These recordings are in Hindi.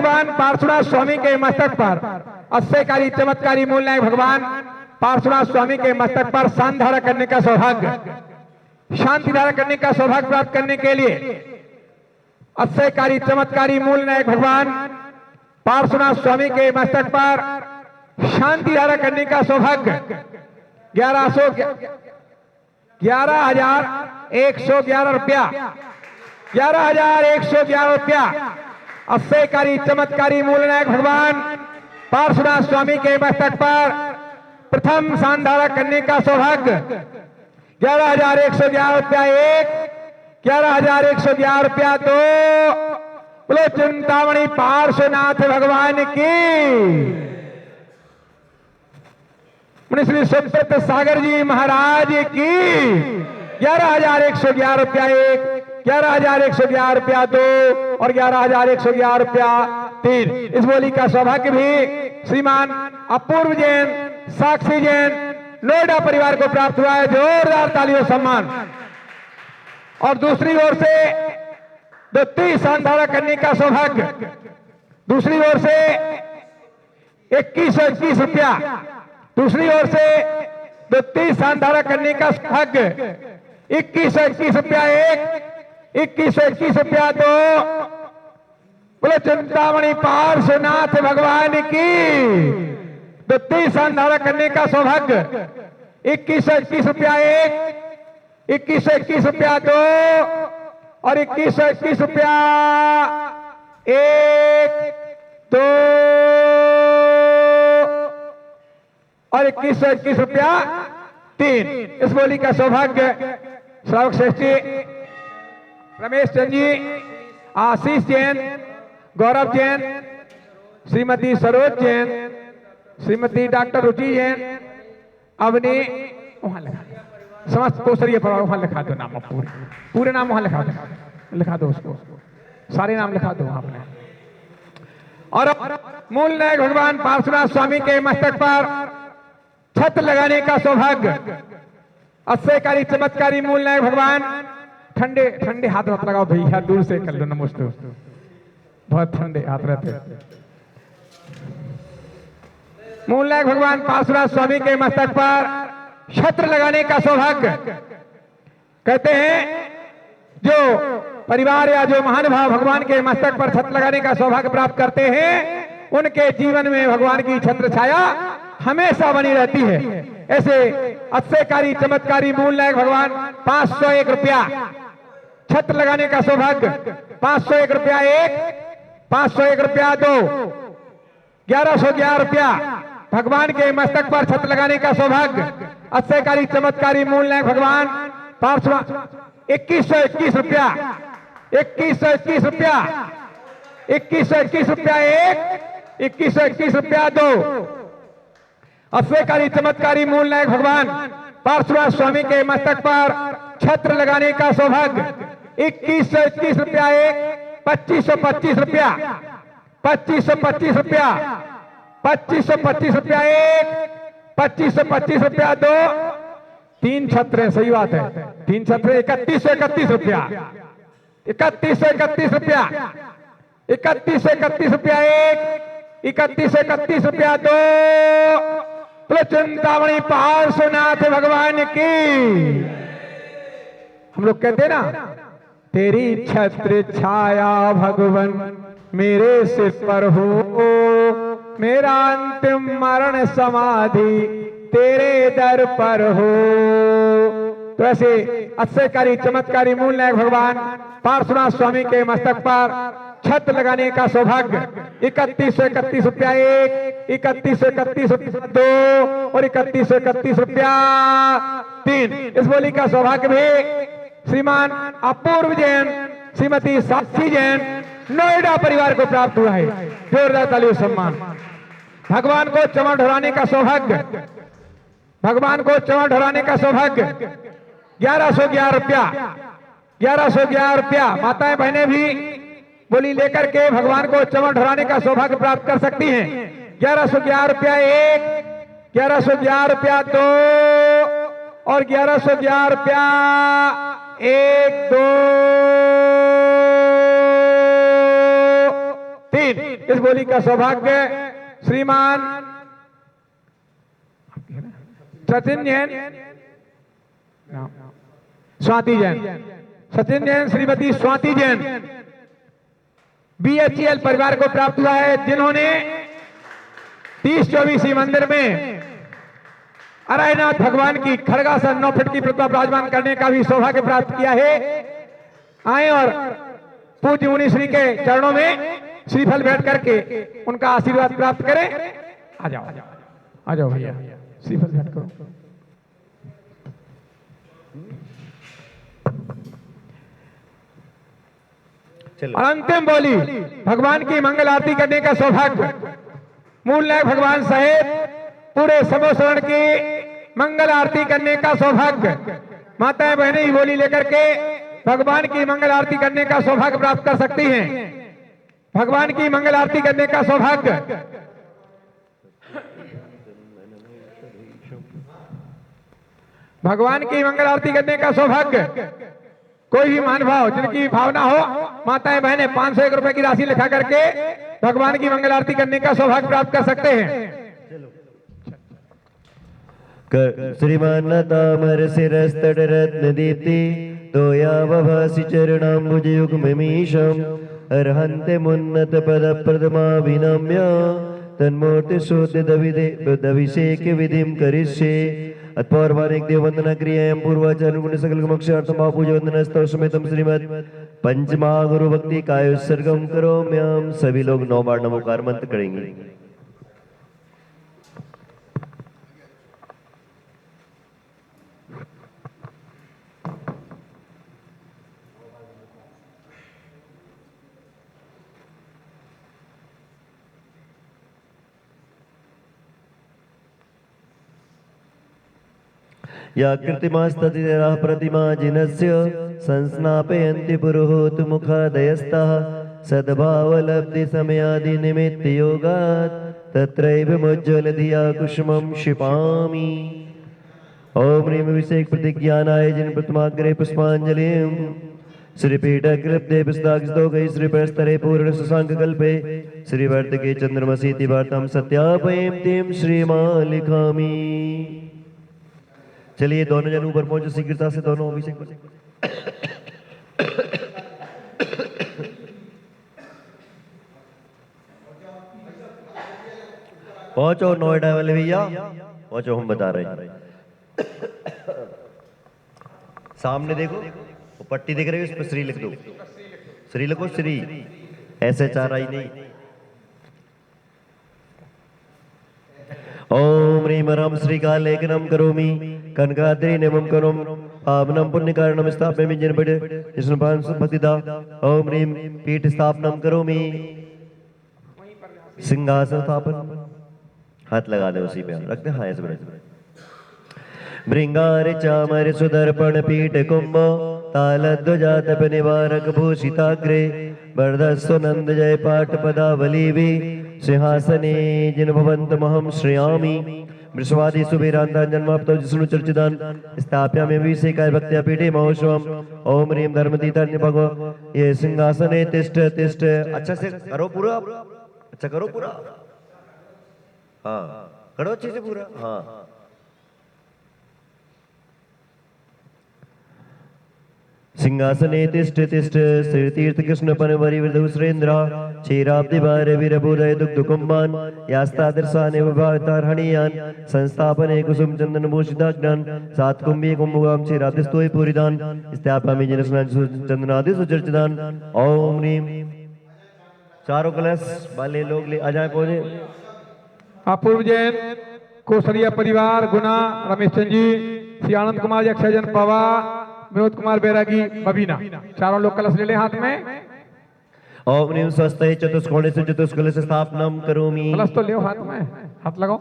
भगवान पार्श्वनाथ स्वामी के मस्तक पर आश्चर्यकारी चमत्कारी मूलनायक भगवान पार्श्वनाथ स्वामी के मस्तक पर शांति धारा करने का सौभाग्य, शांति धारा करने का सौभाग्य प्राप्त करने के लिए आश्चर्यकारी चमत्कारी मूलनायक भगवान पार्श्वनाथ स्वामी के मस्तक पर शांति धारा करने का सौभाग्य 11,111 रुपया, 11,111 रुपया आश्चर्यकारी चमत्कारी मूलनायक भगवान पार्श्वनाथ स्वामी के मस्तक पर प्रथम शानधारा करने का सौभाग्य 11,111 रुपया एक, 11,111 रुपया दो। बोलो चिंतामणि पार्श्वनाथ भगवान की, श्री सुब्रत सागर जी महाराज की। 11,111 रुपया एक, 11,111 रुपया दो और 11,111 रुपया तीन। इस बोली का सौभाग्य भी श्रीमान अपूर्व जैन, साक्षी जैन, नोएडा परिवार को प्राप्त हुआ है। जोरदार तालियों सम्मान। और दूसरी ओर से 30 शानधारा करने का सौभाग्य, दूसरी ओर से 2121 रुपया, दूसरी ओर से 30 शानधारा करने का सौभाग्य 2121 रुपया एक, 2121 रुपया दो। बोले चिंतामणि पार्श्वनाथ भगवान की। 30 शानधारा करने का सौभाग्य 2121 रुपया एक, 2121 रुपया दो और 2121 रुपया एक, दो और 2121 रुपया तीन। इस बोली का सौभाग्य श्रावक श्रेष्ठी रमेश चंद जी, आशीष जैन, गौरव जैन, श्रीमती सरोज जैन, श्रीमती डॉक्टर रुचि जैन, अवनी, वहां लिखा समस्त कोसरिया पर वहां लिखा दो नाम, पूरे नाम वहां लिखा दो उसको, सारे नाम लिखा दो आपने। और मूलनायक भगवान पार्श्वनाथ स्वामी के मस्तक पर छत्र लगाने का सौभाग्य आश्चर्यकारी चमत्कारी मूलनायक भगवान। ठंडे ठंडे हाथ मत लगाओ भैया, दूर से कर लो नमस्ते, बहुत ठंडे हाथ रहते। मूलनायक भगवान पार्श्वनाथ स्वामी के मस्तक पर छत्र लगाने का सौभाग्य। कहते हैं जो परिवार या जो महानुभाव भगवान के मस्तक पर छत्र लगाने का सौभाग्य प्राप्त करते हैं, उनके जीवन में भगवान की छत्र छाया हमेशा बनी रहती है। ऐसे आश्चर्यकारी चमत्कारी मूलनायक भगवान 501 रुपया छत्र लगाने का सौभाग्य, 501 रुपया एक, 501 रुपया दो, 1111 रुपया भगवान के मस्तक पर छत्र लगाने का सौभाग्य आश्चर्यकारी चमत्कारी मूलनायक भगवान पार्श्वनाथ 2121 रुपया, 2121 रुपया, 2121 रुपया एक, 2121 रुपया दो। आश्चर्यकारी चमत्कारी मूलनायक भगवान पार्श्वनाथ स्वामी के मस्तक पर छत्र लगाने का सौभाग्य 2121 रुपया एक, 2525 रुपया, 2525 रुपया, 2525 रुपया एक, 2525 रुपया दो। तीन छत्र है, सही बात है, तीन छत्र 3131 रुपया, 3131 रुपया, 3131 रुपया एक, 3131 रुपया दो। चिंतामणि पार्श्वनाथ भगवान की। हम लोग कहते हैं ना, तेरी छत्र छाया भगवन मेरे सिर पर हो, मेरा अंतिम मरण समाधि तेरे दर पर हो। तो ऐसे आश्चर्यकारी चमत्कारी मूलनायक भगवान पार्श्वनाथ स्वामी के मस्तक पर छत्र लगाने का सौभाग्य 3131 रुपया एक, 3131 रुपया दो और 3131 रुपया तीन। इस बोली का सौभाग्य भी श्रीमान अपूर्व जैन, श्रीमती साक्षी जैन, नोएडा परिवार को प्राप्त हुआ है। जोरदार तालियों सम्मान। भगवान को चमन ढोराने का सौभाग्य, भगवान को चमन ढोराने का सौभाग्य 1111 रुपया, 1111 रुपया। माताएं बहनें भी बोली लेकर के भगवान को चमन ढोराने का सौभाग्य प्राप्त कर सकती हैं। 1111 रुपया एक, 1111 रुपया दो और 1111 रुपया एक, दो, तीन। 3 इस बोली का सौभाग्य श्रीमान सचिन जैन, स्वाति जैन, सचिन जैन, श्रीमती स्वाति जैन BHEL परिवार को प्राप्त हुआ है, जिन्होंने 30-24 मंदिर में अरायनाथ भगवान की खड़गासन 9 फीट की प्रतिमा विराजमान करने का भी सौभाग्य प्राप्त किया है। आए और पूज्य मुनि श्री के चरणों में श्रीफल भेंट करके उनका आशीर्वाद प्राप्त करें। आ जाओ आ जाओ भैया, श्रीफल भेंट करो। और अंतिम बोली भगवान की मंगल आरती करने का सौभाग्य मूल नायक भगवान सहित पूरे समूह शरण की मंगल आरती करने का सौभाग्य माताएं बहनें ही बोली लेकर के भगवान की मंगल आरती करने का सौभाग्य प्राप्त कर सकती हैं। भगवान की मंगल आरती करने का सौभाग्य भगवान की मंगल आरती करने का सौभाग्य कोई भी महानुभाव जिनकी भावना हो, माताएं बहनें 501 रुपए की राशि लिखा करके भगवान की मंगल आरती करने का सौभाग्य प्राप्त कर सकते हैं। श्रीमान तामर शिरस्तट रत्न दीप्ति तोयावभासि चरणाम्बुज युग्ममीशम् अर्हन्ते मुन्नत पद प्रथमा विनम्य तन्मूर्ति शोधिदभिषेक विधिं करिष्ये। अत्पौर्वानिक देव वंदना क्रियायां पूर्वाचार्य गुण सकल मोक्षार्थम पूजा वंदना स्तव समेतम श्रीमद पंचमा गुरु भक्ति काय उत्सर्गम करोम्यहम्। सभी लोग 9 बार नमोकार मंत्र करेंगे। या कृतिमास्ततिरः प्रतिमा जिनस्य संस्नापयन्ति पुरोहोत मुखादयस्तः सद्भावलब्धि समयादि निमित्त योगात् तत्रैव मुज्ज्वल धिया कुसुमं क्षिपामि। ओम ह्रीं अभिषेक प्रतिज्ञानाय जिन प्रतिमाग्रे पुष्पांजलिं श्रीपीठकृते पुस्तकस्थो गई श्रीपस्तरे पूर्ण शशांक कल्पे श्रीवर्त के चंद्रमसीति वार्तां सत्यापयं तीं श्रीमां लिखामि। चलिए दोनों जन ऊपर पहुंचो शीघ्रता से, दोनों अभिषेक पहुंचो। नोएडा वाले भैया पहुंचो, हम बता रहे हैं। सामने देखो वो पट्टी दिख रही है, उस पर श्री लिख दो। श्री लिखो, श्री SHRI नहीं। ओम ह्रीं रं श्रीकालेखनम करोमि कनकाद्रि नमः करोम पावनम पुण्य कारणम स्थापयामि जिनपद जिष्णुपान भक्तिदा। ओम ह्रीं पीठ स्थापनम करोमि सिंहासन स्थापन। हाथ लगा दे उसी पे, रखते हैं। हाँ ऐसे बड़े भृंगार चामर सुदर्पण पीठ कुंभ तालध्वजा तप निवारक भूषिताग्रे वर्धस्व नंद जय पाठ पदावली भी सिंहासने जिन भवन्तमहं श्रयामि। वृषवादी सुबीरांता जन्माप्तो जिष्णु चर्चितान स्थाप्यामि अभिषेकाय भक्त्या पीठे महोत्सवम्। ओम ह्रीं धर्मतीतान्य भगव ये सिंहासने तिष्ठ तिष्ठ। अच्छा से करो पूरा, अच्छा करो पूरा, हाँ करो अच्छे से पूरा, हाँ। सिंहासने तिष्ठ तिष्ठ श्री तीर्थ कृष्ण पनवरी वृद्धु सुरेंद्र क्षीराब्दि भार वीरभूदय दुग्ध कुंभान यास्तादर्शाने विभावतारहणीयान संस्थापने कुसुम चंदन भूषिताग्नान सात कुंभी कुंभगाम क्षीराब्दिस्तोय पूरिदान स्थापयामि जिनस्नान चंदनादि सुचर्चितान। ओम ह्रीं चारों कलश वाले लोग ले आ जाए पहुंचे। अपूर्व जैन, कोसरिया परिवार, गुना, रमेश चंद जी, श्री आनंद कुमार, अक्षय जन पवा, विनोद कुमार बैरागी, बबीना, चारों लोग कलश ले लें हाथ में। ओम ह्रीं स्वस्ते चतुष्कोणे से चतुष्कलश स्थापनम करोमि। कलश तो ले हाथ में, हाथ लगाओ।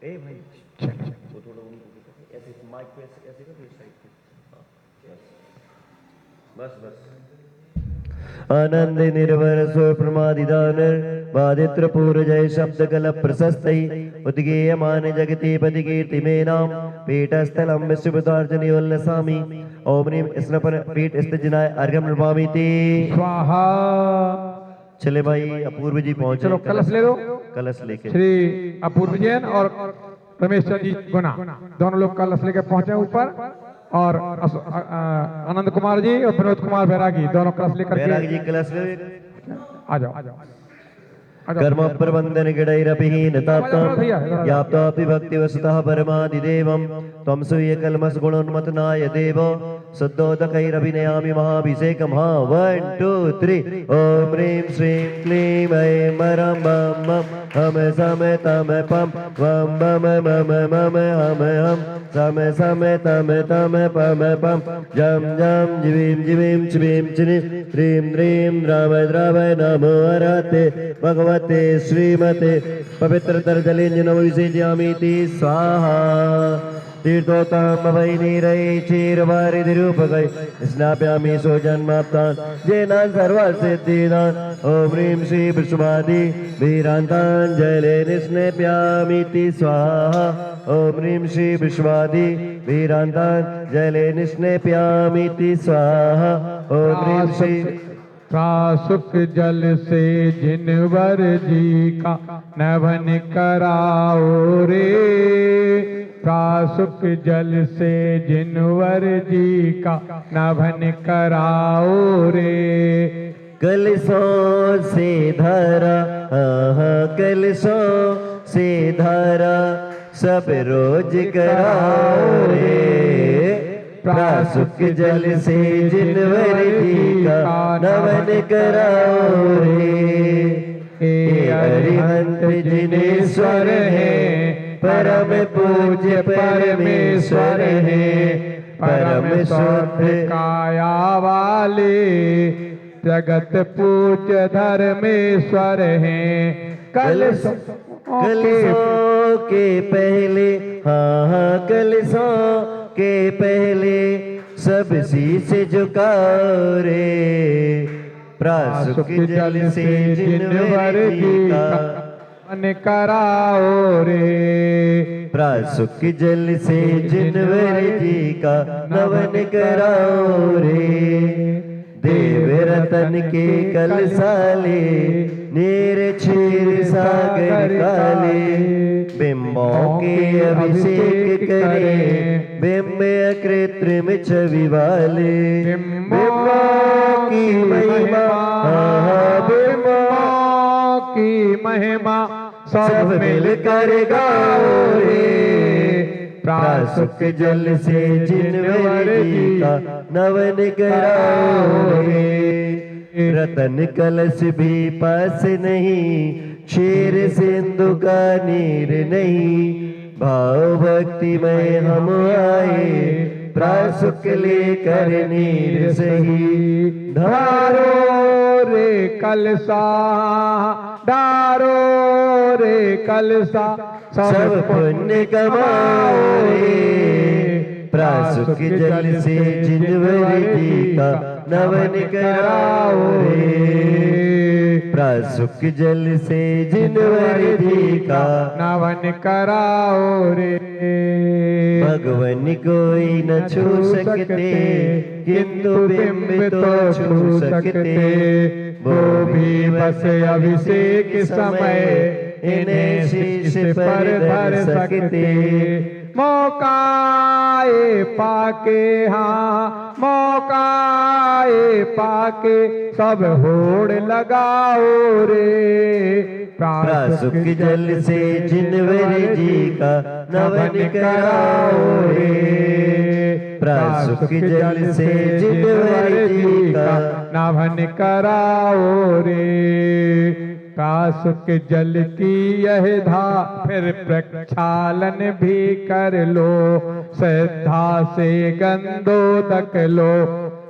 ए भाई ऐसे माइक पे ऐसे कर साइड पे, बस बस। आनंद निर्भर स्व प्रमादिदान बाधित्र पूर जय शब्द कल प्रशस्तै उद्गेयमान जगति पति कीर्ति में नाम पीठस्थलम विश्वदार्जनी उल्लसामि। ओम ह्रीं स्नपन पीठ स्थित जिनाय अर्घ्यम नृपामि ते स्वाहा। चले भाई अपूर्व जी पहुंचे। चलो कलश ले लो। कलश लेके श्री अपूर्व जैन और रमेश चंद्र जी गुना दोनों लोग कलश लेके पहुंचे ऊपर, और आनंद कुमार जी और विनोद कुमार बैरागी दोनों कलश लेकर बैराग के जी कलश ले। आ जाओ, आ जाओ। कर्म प्रबंधन गणैरभिहीन ताप्तम याप्तापि भक्ति वसुतः परमादिदेवं त्वं सूय कलमस गुणोन्मतनाय देव शुद्धोदकैरभिनयामि महाभिषेकम्। हाँ 1 2 3 ओम ह्रीं श्रीं क्लीं ऐं मरं मम मम हम सम तम पम वम बम मम मम हम हम सम सम तम तम पम पम जम जम जिवीं जिवीं चिवीं चिनि ह्रीं ह्रीं द्रव द्रव नमो हरते भगवते श्रीमते पवित्र तर्जलेन नमो विसेज्यामीति स्वाहा। तीर्थोत्तम वै नीरै क्षीरवारिधिरूपकै स्नाप्यामि स्वजन्माप्तान् येनान् सर्वसिद्धिदान् ॐ ह्रीं श्री विष्णुवादी वीरान्तान् जलेन स्नेप्यामीति स्वाहा। ॐ ह्रीं श्री विष्णुवादी वीरान्तान् जलेन स्नेप्यामीति स्वाहा। ॐ ह्रीं श्री प्रासुक जल से जिनवर जी का नवन कराओ रे, प्रासुक जल से जिनवर जी का नवन कराओ रे। कलशों से धारा कलशों से धारा सब रोज कराओ रे, प्रासुक जल से जिनवर जी का नवन कराओ रे। हे अरिहंत जिनेश्वर है परम पूज्य परमेश्वर है, परम शुद्ध काया वाले जगत पूज्य धर्मेश्वर हैं। कलशों के पहले कलशों के पहले सब शीश झुकाओ रे, प्रासुक जल से जिनवर जी का नवन कराओ रे, प्रासुक जल से जिनवर जी का नवन कराओ रे। देव रतन के कलशाले नीर क्षीर सागर काले, बिंबों के अभिषेक करे बिंब कृत्रिम छवि वाले। बिंबों की महिमा बिंबों की महिमा सब मिलकर गाओ रे, प्रासुक जल से जिनवर जी का नवन कराओ रे। रतन कलश भी पास नहीं, क्षीर सिंधु का नीर नहीं, भाव भक्ति में हम आए प्रासुक लेकर नीर सही। धारो रे कलसा धारो रे कलसा सब पुण्य कमाओ रे, प्रासुक जल से जिनवर जी का नवन कराओ रे, प्रासुक जल से जिनवर जी का नवन कराओ रे। भगवान कोई न छू सकते किंतु बिंब तो छू सकते, वो भी बस अभिषेक समय इन्हें शीश पर धर सकते। मौकाए पाके हाँ मौकाए पाके सब होड़ लगाओ रे, प्रासुक जल से जिनवर जी का नवन कराओ रे, प्रासुक जल से जिनवर जी का नवन कराओ रे। प्रासुक जल की यह धा फिर प्रक्षालन भी कर लो, श्रद्धा से गंधोदक लो,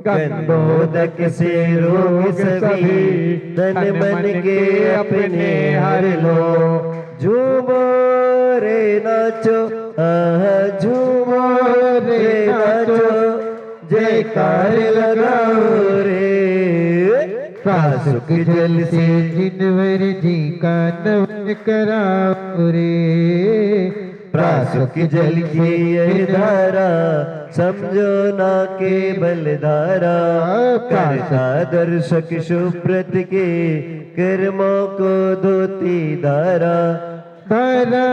गंधोदक से रोग सभी तन मन के अपने हर लो। झूमो रे नाचो झूमो रे नाचो जयकार लगाओ रे, प्रासुक जल से जिनवर जी का नवन कराओ रे, प्रासुक जल की यह धारा समझो ना केवल धारा, करता दर्शक सुब्रत के कर्मों को धोती धारा, धारा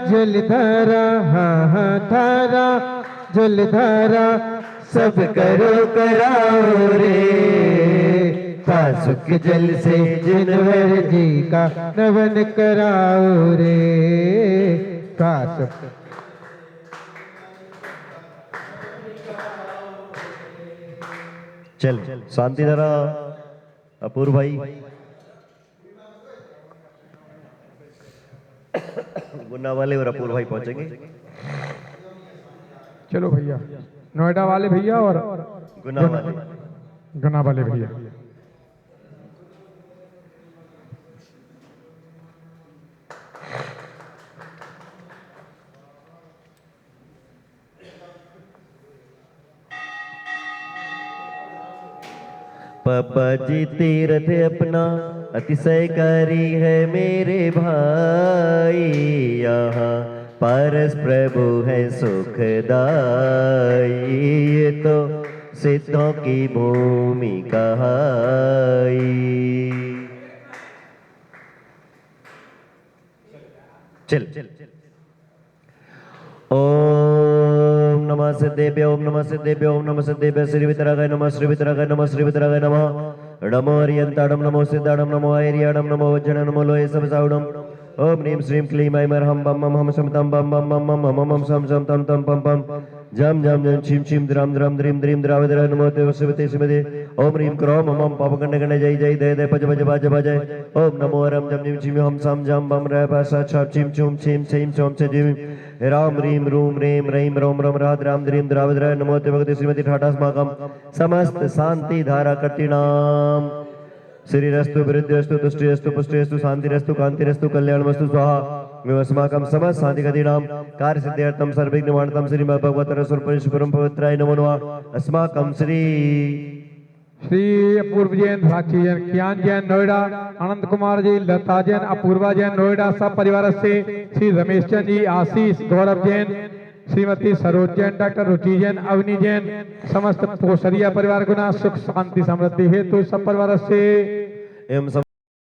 जलधारा, हाँ हाँ धारा जलधारा, सब करो कराओ रे, पासुक जल से जिनवर जी का नवन कराओ रे। काश चल शांति धारा अपूर्व भाई, गुना वाले और अपूर्व भाई पहुंचेंगे। चलो भैया, नोएडा वाले भैया और गुना वाले, गुना वाले भैया। पापा जी तीर्थ अपना अतिशयकारी है मेरे भाई, यहाँ पारस प्रभु है सुखदाई, ये तो सिद्धों की भूमि कहाई। चल ओम नमः सिद्धेभ्यो, ओम नमः सिद्धेभ्यो, ओम नमः सिद्धेभ्यो, श्री वितरागाय नमः, श्री वितरागाय नमः, श्री वितरागाय नमः। नमो हरियंताडम, नमो सिद्धाडम, नमो ऐरियाडम, नमो वज्जन, नमो लोहे सब साउडम। ओम नीम श्रीम क्लीम ऐम हम बम मम हम सम तम बम बम बम बम हम हम सम सम तम तम पम पम जम जम जम छिम छिम द्रम द्रम द्रीम द्रीम द्रावद्र नमो देव शिवते शिवते। ओम ह्रीम क्रोम मम पाप गण गण जय जय दय दय पज पज बाज बाजय। ओम नमो रम जम जिम छिम हम सम जम बम र प स छ छिम छुम छिम छिम छोम छ जिम राम रीम रूम रेम रहीम रोम रम राध राम द्रीम द्रावद्र नमो देव भगवती श्रीमती ठाटा स्माकम समस्त शांति धारा कटिनाम। श्रीरस्तु वृद्धिरस्तु तुष्टिरस्तु पुष्टिरस्तु शांतिरस्तु कांतिरस्तु कल्याणमस्तु स्वाहा। अस्माकं समस्त शांति गतिनाम कार्य सिद्ध्यर्थम सर्वविघ्न निवारणम श्री भगवतर स्वरूपम पवित्राय नमो नमः। अस्माकं श्री अपूर्व जैन, साक्षी जैन, कियान जैन नोएडा, आनंद कुमार जी, लता जैन, अपूर्वा जैन नोएडा सब परिवार से, श्री रमेश चंद जी, आशीष, गौरव जैन, श्रीमती सरोज जैन, डॉक्टर रुचि जैन, अवनी जैन, समस्त पोसरिया परिवार को ना सुख शांति समृद्धि हेतु सब परिवार से एवं